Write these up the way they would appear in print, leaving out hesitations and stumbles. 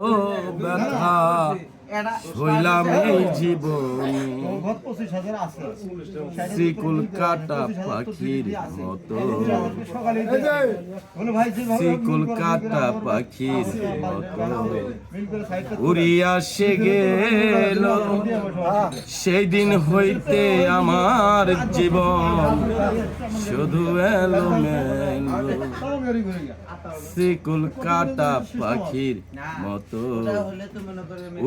ও ব্যথা হইলাম এই জীবন শিকুল কাটা পাখির মতো শিকুল কাটা পাখির মতো উড়িয়া সে গেল সেই দিন হইতে আমার জীবন শুধু এলো মেলো শিকুল কাটা পাখির মতো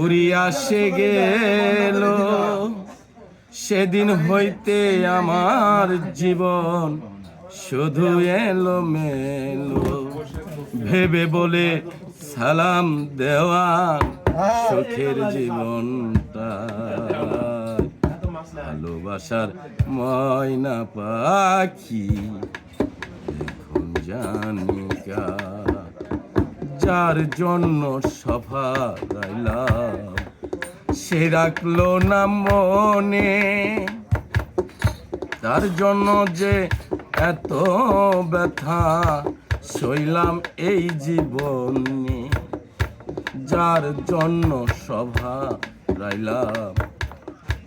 উড়িয়া সে গেল সেদিন হইতে আমার জীবন শুধু এলো মেলো ভেবে বলে সালাম দেওয়া সুখের জীবনটা ভালোবাসার ময়না পাখি এখন জানি যার জন্য সভা গাইলাম সে রাখলো না মনে তার জন্য যে এত ব্যথা সইলাম এই জীবনে যার জন্য সভা গাইলাম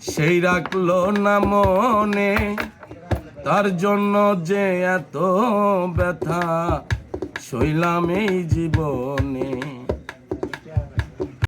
সেই রাখলো না মনে তার জন্য যে এত ব্যথা সইলাম এই জীবনে।